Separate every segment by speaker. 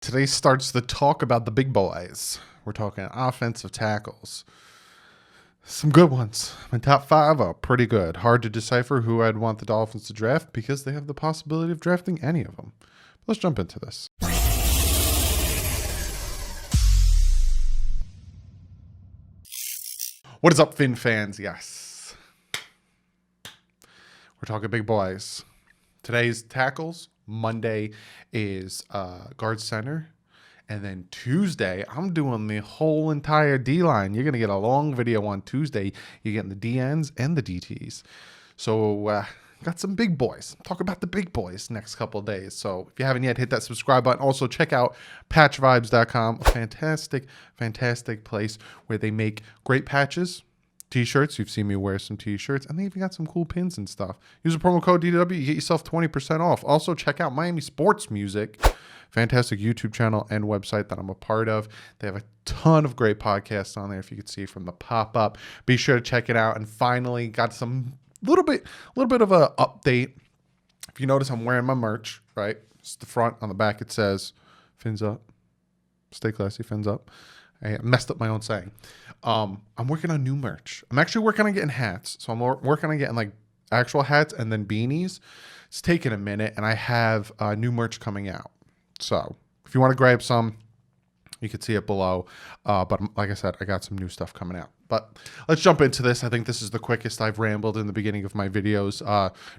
Speaker 1: Today starts the talk about the big boys. We're talking offensive tackles. Some good ones. My top five are pretty good. Hard to decipher who I'd want the Dolphins to draft because they have the possibility of drafting any of them. Let's jump into this. What is up, Finn fans? Yes. We're talking big boys. Today's tackles. Monday is guard center. And then Tuesday, I'm doing the whole entire D-line. You're going to get a long video on Tuesday. You're getting the DNs and the DTs. So got some big boys. Talk about the big boys next couple of days. So if you haven't yet, hit that subscribe button. Also, check out patchvibes.com, a fantastic, fantastic place where they make great patches, t-shirts. You've seen me wear some t-shirts, and they even got some cool pins and stuff. Use the promo code DW, you get yourself 20% off. Also, check out Miami Sports Music, fantastic YouTube channel and website that I'm a part of. They have a ton of great podcasts on there, if you could see from the pop-up. Be sure to check it out. And finally, got some little bit of a update. If you notice, I'm wearing my merch, right? It's the front. On the back, it says, fins up. Stay classy, fins up. I messed up my own saying. I'm working on new merch. I'm actually working on getting hats. So I'm working on getting like actual hats and then beanies. It's taking a minute, and I have new merch coming out. So if you want to grab some, you can see it below. But like I said, I got some new stuff coming out. But let's jump into this. I think this is the quickest I've rambled in the beginning of my videos.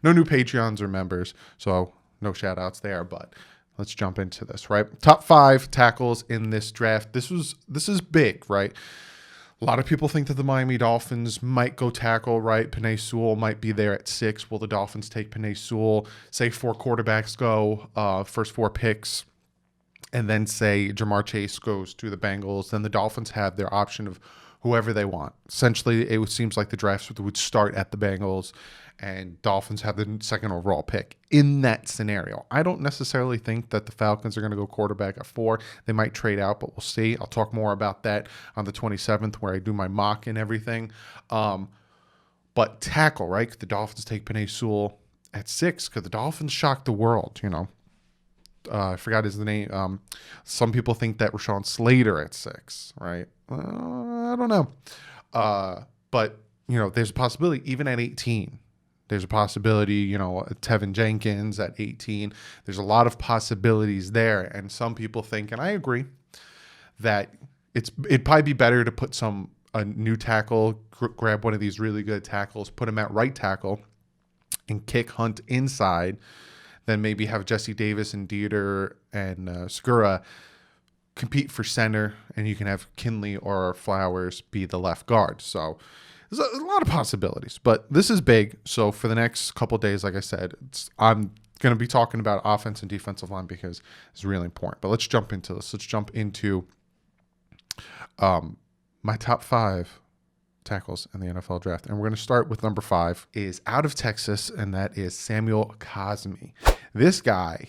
Speaker 1: No new Patreons or members, so no shout outs there. But let's jump into this, right? Top 5 tackles in this draft. This is big, right? A lot of people think that the Miami Dolphins might go tackle, right? PENEI Sewell might be there at 6. Will the Dolphins take PENEI Sewell? Say 4 quarterbacks go, first 4 picks, and then say Jamar Chase goes to the Bengals. Then the Dolphins have their option of whoever they want. Essentially, it seems like the draft would start at the Bengals, and Dolphins have the second overall pick in that scenario. I don't necessarily think that the Falcons are going to go quarterback at 4. They might trade out, but we'll see. I'll talk more about that on the 27th where I do my mock and everything. But tackle, right? Could the Dolphins take PENEI Sewell at 6? Could the Dolphins shock the world, you know? I forgot his name. Some people think that RASHAWN SLATER at 6, right? I don't know. But, you know, there's a possibility even at 18. There's a possibility, you know, TEVEN JENKINS at 18. There's a lot of possibilities there. And some people think, and I agree, that it'd probably be better to put a new tackle, grab one of these really good tackles, put him at right tackle, and kick Hunt inside, then maybe have Jesse Davis and Dieter and Skura compete for center, and you can have Kinley or Flowers be the left guard. So there's a lot of possibilities, but this is big. So for the next couple of days, like I said, I'm going to be talking about offense and defensive line because it's really important. But let's jump into this. Let's jump into my top 5 tackles in the NFL draft. And we're going to start with number 5 is out of Texas, and that is Samuel COSMI. This guy,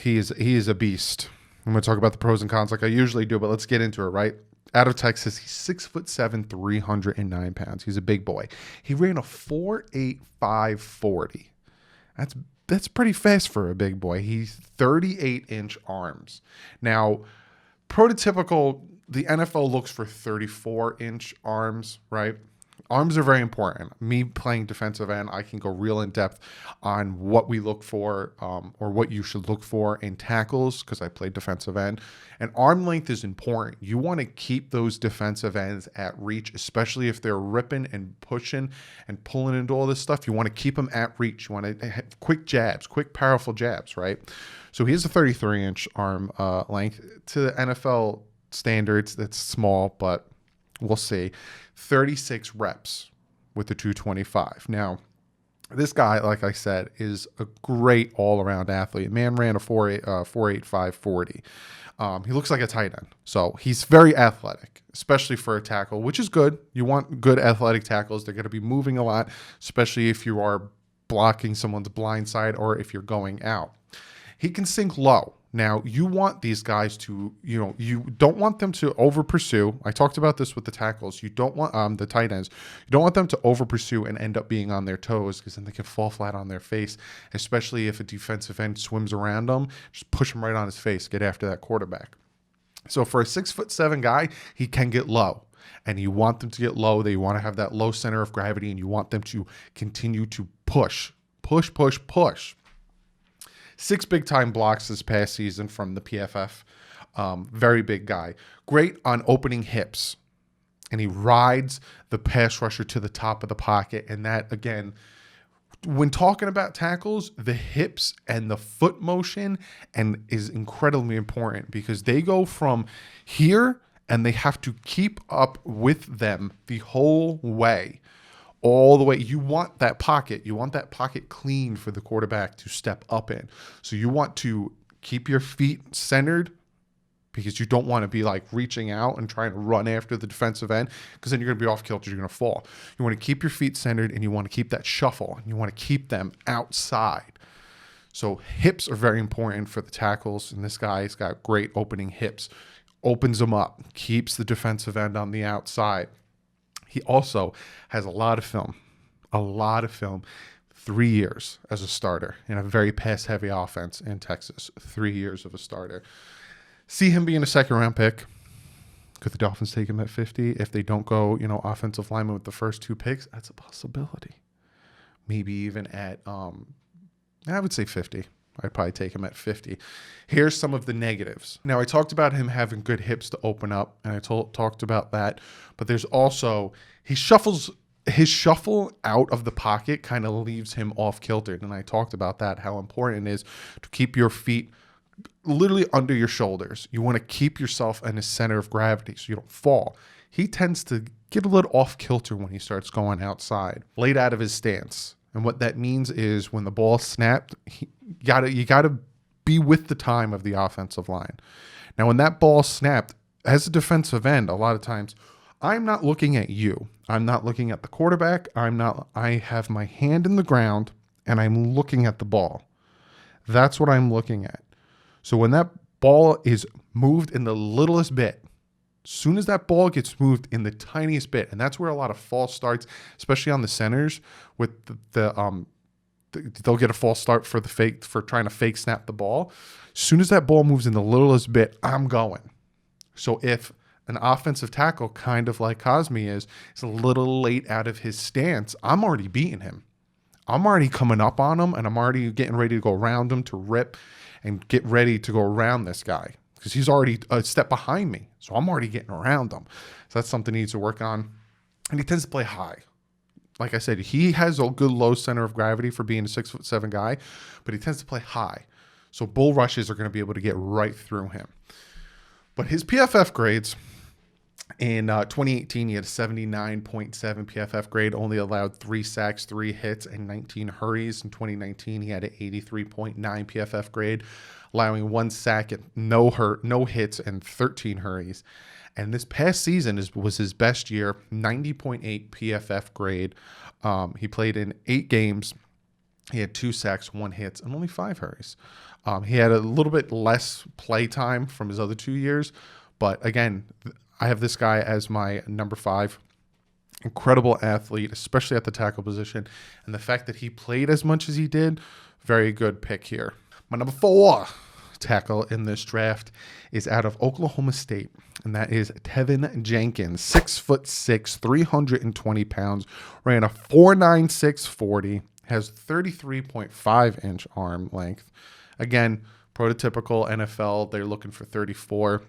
Speaker 1: he is a beast. I'm going to talk about the pros and cons like I usually do, but let's get into it, right? Out of Texas, he's 6'7", 309 pounds. He's a big boy. He ran a 4.85 40. That's pretty fast for a big boy. He's 38-inch arms. Now, prototypical, the NFL looks for 34-inch arms, right? Arms are very important. Me playing defensive end, I can go real in depth on what we look for or what you should look for in tackles because I play defensive end. And arm length is important. You want to keep those defensive ends at reach, especially if they're ripping and pushing and pulling into all this stuff. You want to keep them at reach. You want to have quick jabs, quick, powerful jabs, right? So he has a 33-inch arm length. To the NFL standards, that's small, but we'll see. 36 reps with the 225. Now, this guy, like I said, is a great all-around athlete. Man ran a 4.85 40. He looks like a tight end. So he's very athletic, especially for a tackle, which is good. You want good athletic tackles. They're going to be moving a lot, especially if you are blocking someone's blind side or if you're going out. He can sink low. Now, you want these guys to, you don't want them to over pursue. I talked about this with the tackles. You don't want the tight ends. You don't want them to over pursue and end up being on their toes, because then they can fall flat on their face, especially if a defensive end swims around them. Just push him right on his face, get after that quarterback. So for a 6'7" guy, he can get low. And you want them to get low. They want to have that low center of gravity, and you want them to continue to push. 6 big-time blocks this past season from the PFF. Very big guy. Great on opening hips. And he rides the pass rusher to the top of the pocket. And that, again, when talking about tackles, the hips and the foot motion is incredibly important, because they go from here and they have to keep up with them the whole way. All the way. You want that pocket. You want that pocket clean for the quarterback to step up in. So you want to keep your feet centered, because you don't want to be like reaching out and trying to run after the defensive end, because then you're going to be off kilter. You're going to fall. You want to keep your feet centered, and you want to keep that shuffle, and you want to keep them outside. So hips are very important for the tackles, and this guy's got great opening hips. Opens them up, keeps the defensive end on the outside. He also has a lot of film. 3 years as a starter in a very pass-heavy offense in Texas. 3 years of a starter. See him being a second-round pick. Could the Dolphins take him at 50? If they don't go, offensive lineman with the first 2 picks, that's a possibility. Maybe even at, I would say 50. I'd probably take him at 50. Here's some of the negatives. Now, I talked about him having good hips to open up, and I talked about that. But there's also, his shuffle out of the pocket kind of leaves him off kiltered. And I talked about that, how important it is to keep your feet literally under your shoulders. You want to keep yourself in the center of gravity so you don't fall. He tends to get a little off kilter when he starts going outside, laid out of his stance. And what that means is when the ball snapped, you gotta be with the time of the offensive line. Now, when that ball snapped, as a defensive end, a lot of times, I'm not looking at you. I'm not looking at the quarterback. I have my hand in the ground, and I'm looking at the ball. That's what I'm looking at. So when that ball is moved in the littlest bit, as soon as that ball gets moved in the tiniest bit, and that's where a lot of false starts, especially on the centers, with they'll get a false start for trying to fake snap the ball. As soon as that ball moves in the littlest bit, I'm going. So if an offensive tackle, kind of like COSMI is a little late out of his stance, I'm already beating him. I'm already coming up on him, and I'm already getting ready to go around him to rip and get ready to go around this guy, because he's already a step behind me. So I'm already getting around him. So that's something he needs to work on. And he tends to play high. Like I said, he has a good low center of gravity for being a 6'7" guy, but he tends to play high. So bull rushes are going to be able to get right through him. But his PFF grades, in 2018, he had a 79.7 PFF grade, only allowed 3 sacks, 3 hits, and 19 hurries. In 2019, he had an 83.9 PFF grade, allowing 1 sack, and no hits, and 13 hurries. And this past season was his best year, 90.8 PFF grade. He played in 8 games. He had 2 sacks, 1 hits, and only 5 hurries. He had a little bit less play time from his other 2 years. But again, I have this guy as my number 5. Incredible athlete, especially at the tackle position. And the fact that he played as much as he did, very good pick here. My number 4 tackle in this draft is out of Oklahoma State, and that is TEVEN Jenkins. 6'6", 320 pounds, ran a 4.96 40, has 33.5-inch arm length. Again, prototypical NFL, they're looking for 34.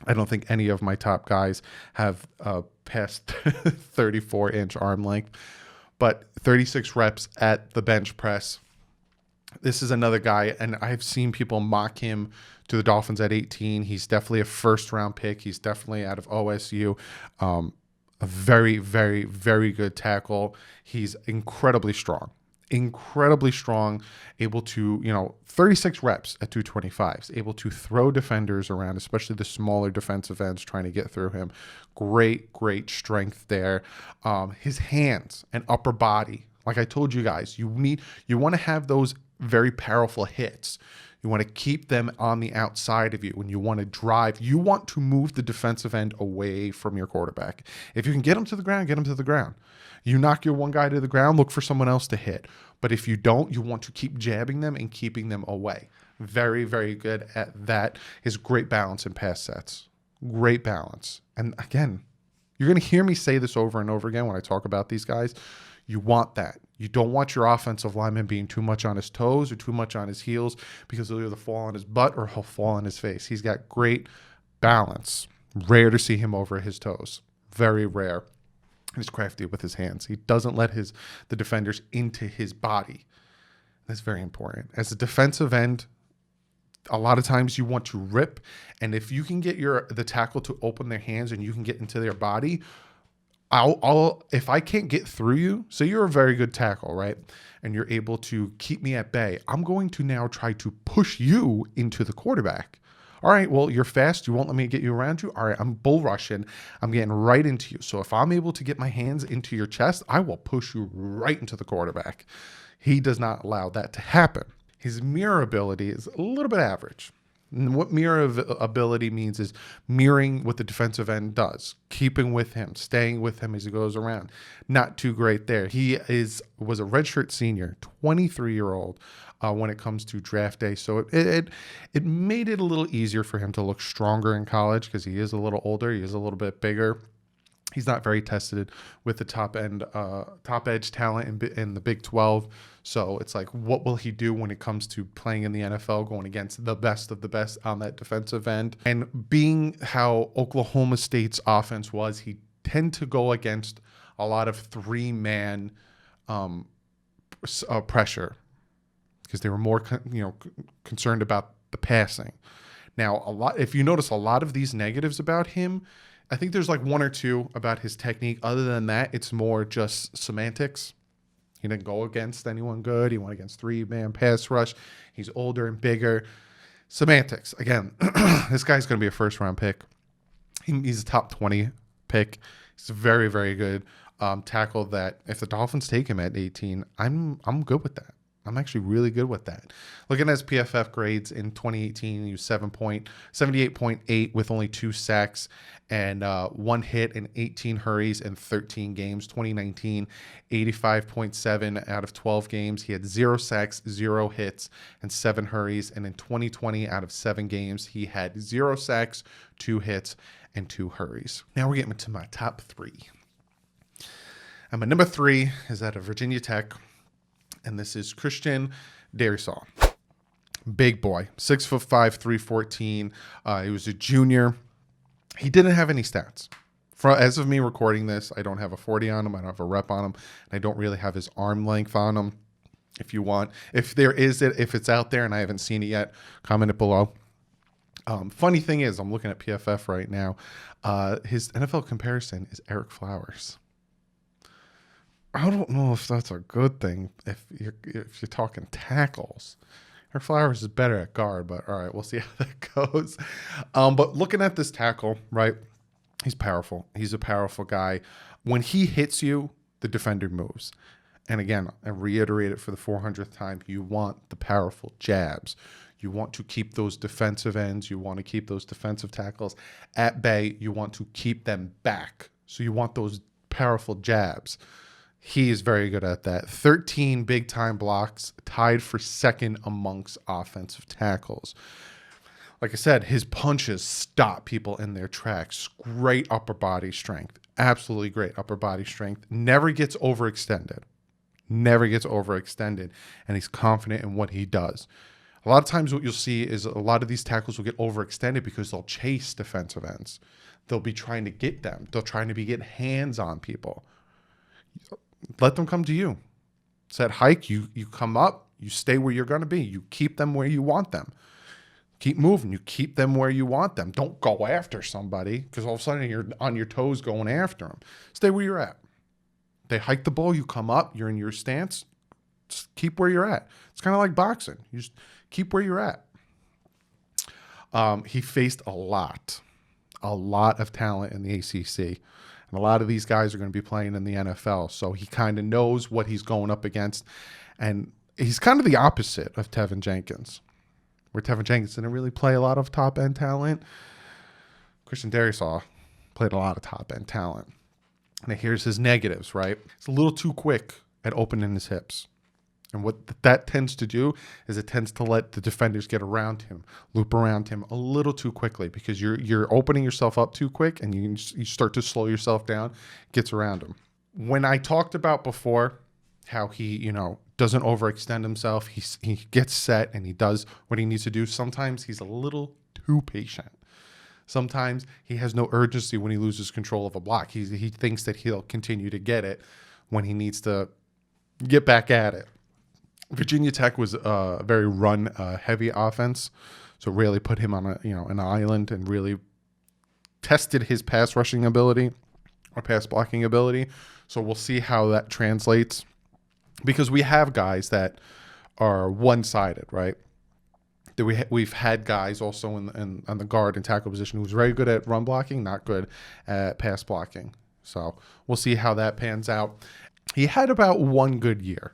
Speaker 1: I don't think any of my top guys have past 34-inch arm length, but 36 reps at the bench press. This is another guy, and I've seen people mock him to the Dolphins at 18. He's definitely a first-round pick. He's definitely out of OSU. A very, very, very good tackle. He's incredibly strong, able to, 36 reps at 225, able to throw defenders around, especially the smaller defensive ends trying to get through him. Great, great strength there. His hands and upper body, like I told you guys, you want to have those very powerful hits. You want to keep them on the outside of you. When you want to drive, you want to move the defensive end away from your quarterback. If you can get him to the ground, get him to the ground. You knock your one guy to the ground, look for someone else to hit. But if you don't, you want to keep jabbing them and keeping them away. Very, very good at that. His great balance in pass sets. Great balance. And again, you're going to hear me say this over and over again when I talk about these guys. You want that. You don't want your offensive lineman being too much on his toes or too much on his heels, because he'll either fall on his butt or he'll fall on his face. He's got great balance. Rare to see him over his toes. Very rare. He's crafty with his hands. He doesn't let the defenders into his body. That's very important. As a defensive end, a lot of times you want to rip, and if you can get the tackle to open their hands and you can get into their body, if I can't get through you, so you're a very good tackle, right? And you're able to keep me at bay, I'm going to now try to push you into the quarterback. All right, well, you're fast. You won't let me get you around you. All right, I'm bull rushing. I'm getting right into you. So if I'm able to get my hands into your chest, I will push you right into the quarterback. He does not allow that to happen. His mirror ability is a little bit average. And what mirror ability means is mirroring what the defensive end does, keeping with him, staying with him as he goes around. Not too great there. He was a redshirt senior, 23-year-old when it comes to draft day. So it made it a little easier for him to look stronger in college because he is a little older. He is a little bit bigger. He's not very tested with the top edge talent in the Big 12. So it's like, what will he do when it comes to playing in the NFL, going against the best of the best on that defensive end? And being how Oklahoma State's offense was, he tend to go against a lot of three-man pressure because they were more concerned about the passing. Now, if you notice a lot of these negatives about him, I think there's like one or two about his technique. Other than that, it's more just semantics. He didn't go against anyone good. He went against three-man pass rush. He's older and bigger. Semantics. Again, this guy's going to be a first-round pick. He's a top 20 pick. He's a very, very good tackle that if the Dolphins take him at 18, I'm good with that. I'm actually really good with that. Looking at his PFF grades in 2018, he was 78.8 with only 2 sacks and 1 hit and 18 hurries in 13 games. 2019, 85.7 out of 12 games. He had 0 sacks, 0 hits, and 7 hurries. And in 2020, out of 7 games, he had 0 sacks, 2 hits, and 2 hurries. Now we're getting to my top 3. And my number 3 is out of Virginia Tech. And this is Christian DARRISAW. Big boy, 6'5", 314. He was a junior. He didn't have any stats. As of me recording this, I don't have a 40 on him. I don't have a rep on him. And I don't really have his arm length on him. If you want, if it's out there and I haven't seen it yet, comment it below. Funny thing is, I'm looking at PFF right now. His NFL comparison is Eric Flowers. I don't know if that's a good thing if you're talking tackles. Eric Flowers is better at guard, but all right, we'll see how that goes. But looking at this tackle, right, he's powerful. He's a powerful guy. When he hits you, the defender moves. And again, I reiterate it for the 400th time, you want the powerful jabs. You want to keep those defensive ends. You want to keep those defensive tackles at bay. You want to keep them back. So you want those powerful jabs. He is very good at that. 13 big-time blocks, tied for second amongst offensive tackles. Like I said, his punches stop people in their tracks. Great upper body strength. Absolutely great upper body strength. Never gets overextended. And he's confident in what he does. A lot of times what you'll see is a lot of these tackles will get overextended because they'll chase defensive ends. They'll be trying to get them. They'll trying to get hands on people. Let them come to you. It's that hike. You come up. You stay where you're going to be. You keep them where you want them. Keep moving. You keep them where you want them. Don't go after somebody because all of a sudden you're on your toes going after them. Stay where you're at. They hike the ball. You come up. You're in your stance. Just keep where you're at. It's kind of like boxing. You just keep where you're at. He faced a lot of talent in the ACC. And a lot of these guys are going to be playing in the NFL. So he kind of knows what he's going up against. And he's kind of the opposite of TEVEN Jenkins. where Teven Jenkins didn't really play a lot of top end talent. Christian DARRISAW played a lot of top end talent. Now here's his negatives, right? It's a little too quick at opening his hips. And what that tends to do is it tends to let the defenders get around him, loop around him a little too quickly, because you're opening yourself up too quick, and you start to slow yourself down, gets around him. When I talked about before how he, doesn't overextend himself, he gets set and he does what he needs to do. Sometimes he's a little too patient. Sometimes he has no urgency when he loses control of a block. He thinks that he'll continue to get it when he needs to get back at it. Virginia Tech was a very run heavy offense, so really put him on an island and really tested his pass rushing ability or pass blocking ability. So we'll see how that translates, because we have guys that are one-sided, right? We've had guys also on the guard and tackle position who's very good at run blocking, not good at pass blocking. So we'll see how that pans out. He had about one good year.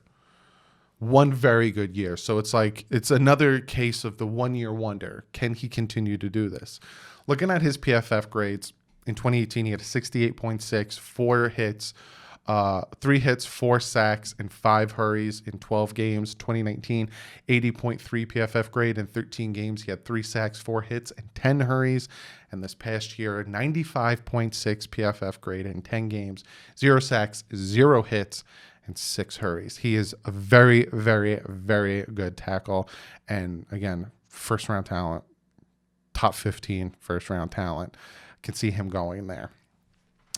Speaker 1: One very good year. So it's another case of the 1 year wonder. Can he continue to do this? Looking at his PFF grades, in 2018, he had a 68.6, 4 hits, 3 hits, 4 sacks, and 5 hurries in 12 games. 2019, 80.3 PFF grade in 13 games. He had 3 sacks, 4 hits, and 10 hurries. And this past year, 95.6 PFF grade in 10 games, 0 sacks, 0 hits, and 6 hurries. He is a very, very, very good tackle. And again, first round talent, top 15 first round talent. Can see him going there.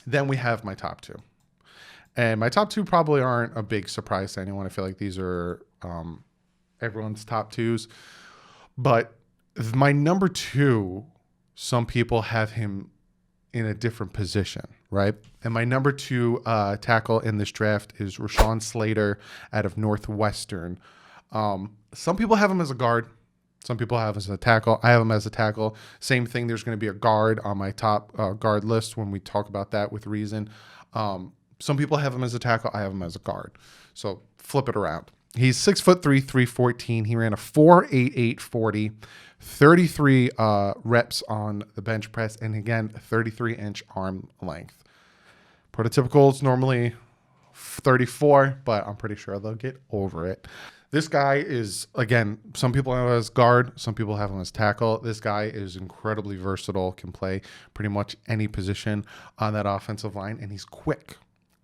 Speaker 1: Then we have my top 2. And my top 2 probably aren't a big surprise to anyone. I feel like these are everyone's top 2s. But my number 2, some people have him in a different position, right? And my number 2 tackle in this draft is RASHAWN SLATER out of Northwestern. Some people have him as a guard. Some people have him as a tackle. I have him as a tackle. Same thing. There's going to be a guard on my top guard list when we talk about that with reason. Some people have him as a tackle. I have him as a guard. So flip it around. He's 6'3", 314. He ran a 4.88 40, 33 reps on the bench press, and again, 33-inch arm length. Prototypical is normally 34, but I'm pretty sure they'll get over it. This guy is, again, some people have him as guard, some people have him as tackle. This guy is incredibly versatile, can play pretty much any position on that offensive line, and he's quick.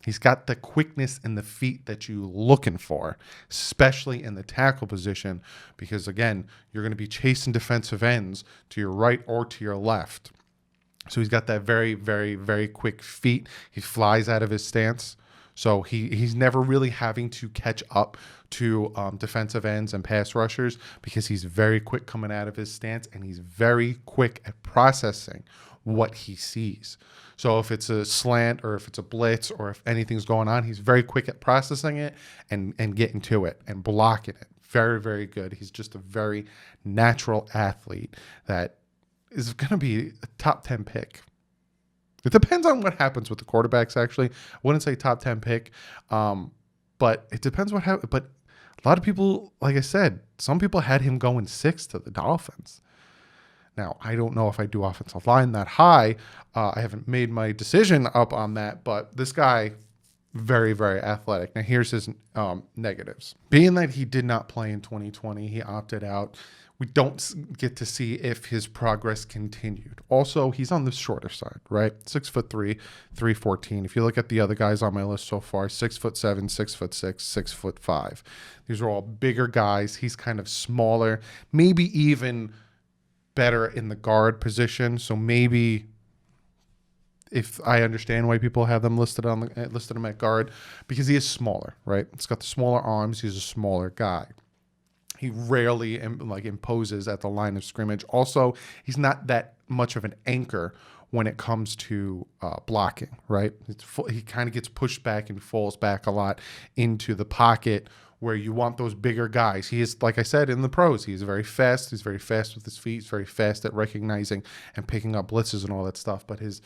Speaker 1: He's got the quickness in the feet that you're looking for, especially in the tackle position, because, again, you're going to be chasing defensive ends to your right or to your left. So he's got that very, very, very quick feet. He flies out of his stance. So he's never really having to catch up to defensive ends and pass rushers, because he's very quick coming out of his stance, and he's very quick at processing what he sees. So if it's a slant or if it's a blitz or if anything's going on, he's very quick at processing it and getting to it and blocking it. Very, very good. He's just a very natural athlete that is going to be a top 10 pick. It depends on what happens with the quarterbacks, actually. I wouldn't say top 10 pick, but it depends what happens. But a lot of people, like I said, some people had him going 6 to the Dolphins. Now, I don't know if I do offensive line that high. I haven't made my decision up on that, but this guy, very, very athletic. Now, here's his negatives. Being that he did not play in 2020, he opted out. We don't get to see if his progress continued. Also, he's on the shorter side, right? 6'3", 314. If you look at the other guys on my list so far, 6'7", 6'6", 6'5". These are all bigger guys. He's kind of smaller, maybe even better in the guard position. So maybe, if I understand why people have them listed him at guard, because he is smaller, right? It's got the smaller arms. He's a smaller guy. He rarely imposes at the line of scrimmage. Also, he's not that much of an anchor when it comes to blocking, right? He kind of gets pushed back and falls back a lot into the pocket, where you want those bigger guys. He is, like I said, in the pros, he's very fast. He's very fast with his feet. He's very fast at recognizing and picking up blitzes and all that stuff. But he's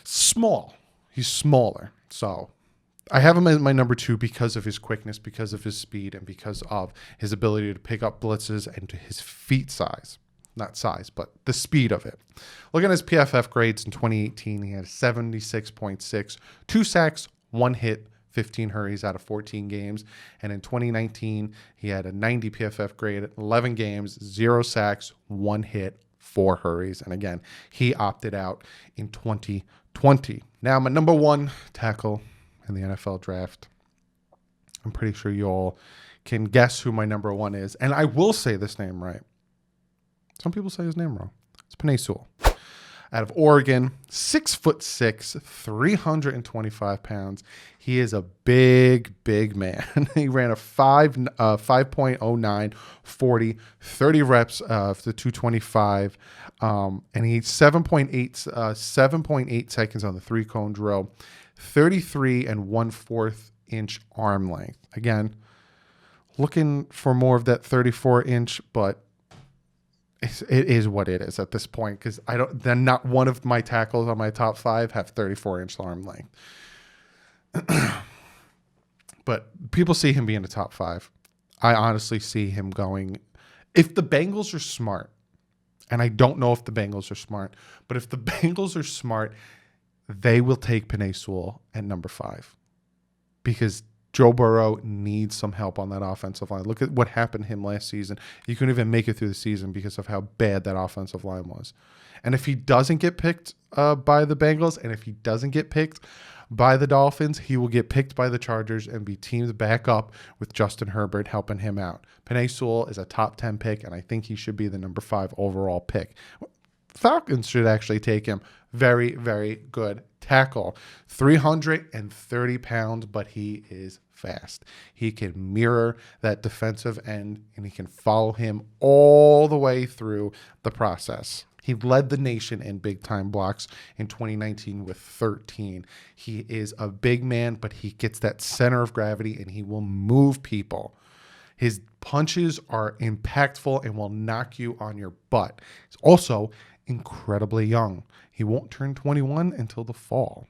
Speaker 1: small. He's smaller. So I have him as my number 2 because of his quickness, because of his speed, and because of his ability to pick up blitzes and to his feet size. Not size, but the speed of it. Look at his PFF grades in 2018. He had 76.6, 2 sacks, 1 hit, 15 hurries out of 14 games. And in 2019, he had a 90 PFF grade, 11 games, 0 sacks, 1 hit, 4 hurries. And again, he opted out in 2020. Now, my number 1 tackle in the NFL draft. I'm pretty sure you all can guess who my number 1 is. And I will say this name right. Some people say his name wrong. It's PENEI SEWELL. Out of Oregon, 6'6", 325 pounds. He is a big, big man. He ran a 5.09, 40, 30 reps of the 225. And he's 7.8 seconds on the 3-cone drill, 33 and 1/4 inch arm length. Again, looking for more of that 34 inch, but it is what it is at this point, because then not one of my tackles on my top 5 have 34-inch arm length. But people see him being a top 5. I honestly see him going, if the Bengals are smart, and I don't know if the Bengals are smart, but if the Bengals are smart, they will take PENEI SEWELL at number 5, because Joe Burrow needs some help on that offensive line. Look at what happened to him last season. He couldn't even make it through the season because of how bad that offensive line was. And if he doesn't get picked by the Bengals, and if he doesn't get picked by the Dolphins, he will get picked by the Chargers and be teamed back up with Justin Herbert helping him out. PENEI SEWELL is a top 10 pick, and I think he should be the number 5 overall pick. Falcons should actually take him. Very, very good tackle. 330 pounds, but he is fast. He can mirror that defensive end, and he can follow him all the way through the process. He led the nation in big-time blocks in 2019 with 13. He is a big man, but he gets that center of gravity, and he will move people. His punches are impactful and will knock you on your butt. He's also incredibly young. He won't turn 21 until the fall.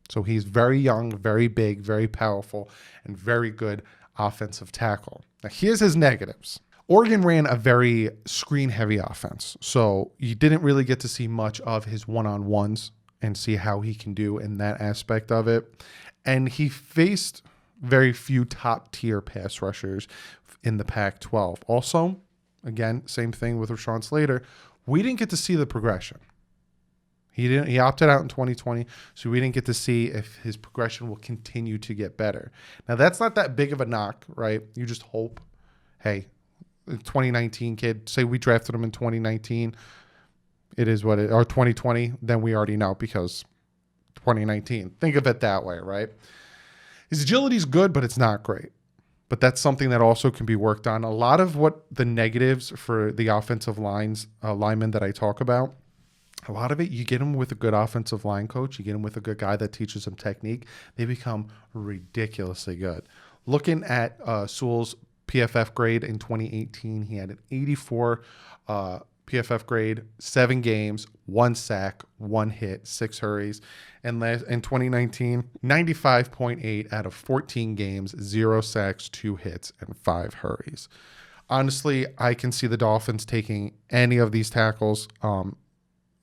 Speaker 1: So he's very young, very big, very powerful, and very good offensive tackle. Now, here's his negatives. Oregon ran a very screen-heavy offense, so you didn't really get to see much of his one-on-ones and see how he can do in that aspect of it. And he faced very few top-tier pass rushers in the Pac-12. Also, again, same thing with RASHAWN SLATER. We didn't get to see the progression. He opted out in 2020, so we didn't get to see if his progression will continue to get better. Now, that's not that big of a knock, right? You just hope, hey, 2019 kid, say we drafted him in 2019, it is what it, or 2020, then we already know because 2019. Think of it that way, right? His agility is good, but it's not great. But that's something that also can be worked on. A lot of what the negatives for the offensive linemen that I talk about, a lot of it, you get them with a good offensive line coach, you get them with a good guy that teaches them technique, they become ridiculously good. Looking at Sewell's PFF grade in 2018, he had an 84 PFF grade, 7 games, 1 sack, 1 hit, 6 hurries. And in 2019, 95.8 out of 14 games, 0 sacks, 2 hits, and 5 hurries. Honestly, I can see the Dolphins taking any of these tackles,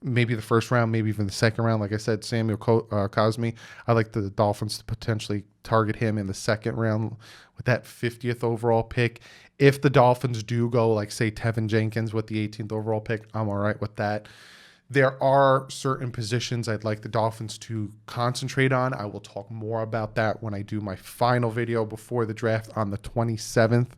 Speaker 1: maybe the first round, maybe even the second round. Like I said, Samuel COSMI, I like the Dolphins to potentially target him in the second round with that 50th overall pick. If the Dolphins do go, like, say, TEVEN JENKINS with the 18th overall pick, I'm all right with that. There are certain positions I'd like the Dolphins to concentrate on. I will talk more about that when I do my final video before the draft on the 27th.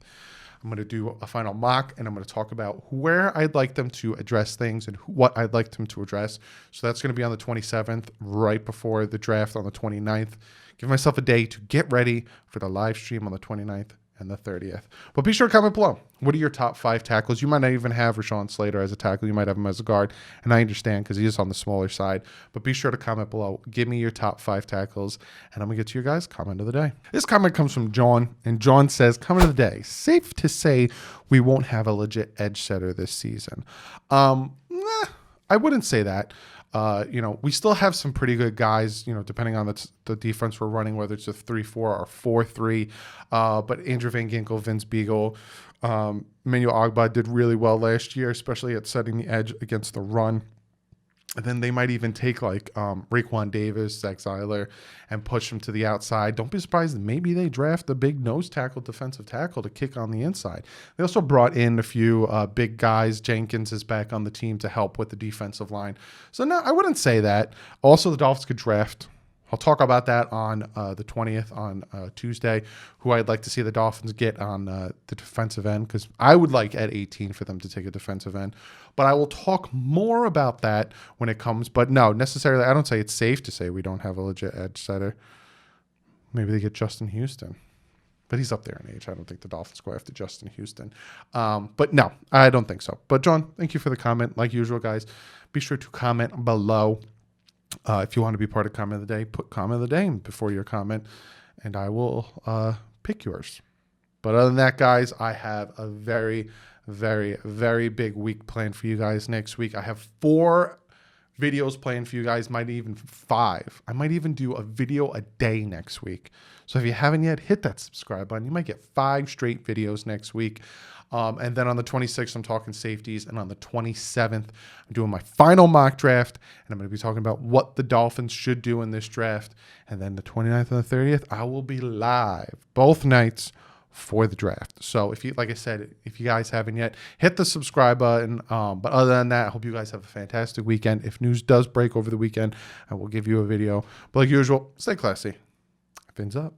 Speaker 1: I'm going to do a final mock, and I'm going to talk about where I'd like them to address things and what I'd like them to address. So that's going to be on the 27th, right before the draft on the 29th. Give myself a day to get ready for the live stream on the 29th and the 30th. But be sure to comment below. What are your top 5 tackles? You might not even have RASHAWN SLATER as a tackle. You might have him as a guard. And I understand because he is on the smaller side. But be sure to comment below. Give me your top 5 tackles. And I'm going to get to your guys' comment of the day. This comment comes from John. And John says, comment of the day. Safe to say we won't have a legit edge setter this season. I wouldn't say that. You know, we still have some pretty good guys, you know, depending on the defense we're running, whether it's a 3-4 or 4-3. But Andrew Van Ginkel, Vince Beagle, Emmanuel Ogbah did really well last year, especially at setting the edge against the run. And then they might even take like Raekwon Davis, Zach Zeiler, and push him to the outside. Don't be surprised. Maybe they draft a big nose tackle, defensive tackle to kick on the inside. They also brought in a few big guys. Jenkins is back on the team to help with the defensive line. So no, I wouldn't say that. Also, the Dolphins could draft. I'll talk about that on the 20th on Tuesday, who I'd like to see the Dolphins get on the defensive end, because I would like at 18 for them to take a defensive end. But I will talk more about that when it comes. But no, necessarily, I don't say it's safe to say we don't have a legit edge setter. Maybe they get Justin Houston. But he's up there in age. I don't think the Dolphins go after Justin Houston. But no, I don't think so. But John, thank you for the comment. Like usual, guys, be sure to comment below. If you want to be part of comment of the day, put comment of the day before your comment, and I will pick yours. But other than that, guys, I have a very, very, very big week planned for you guys next week. I have 4 videos planned for you guys, might even 5. I might even do a video a day next week. So if you haven't yet, hit that subscribe button. You might get 5 straight videos next week. And then on the 26th, I'm talking safeties. And on the 27th, I'm doing my final mock draft. And I'm going to be talking about what the Dolphins should do in this draft. And then the 29th and the 30th, I will be live both nights for the draft. So if you, like I said, if you guys haven't yet, hit the subscribe button. But other than that, I hope you guys have a fantastic weekend. If news does break over the weekend, I will give you a video. But like usual, stay classy. Fins up.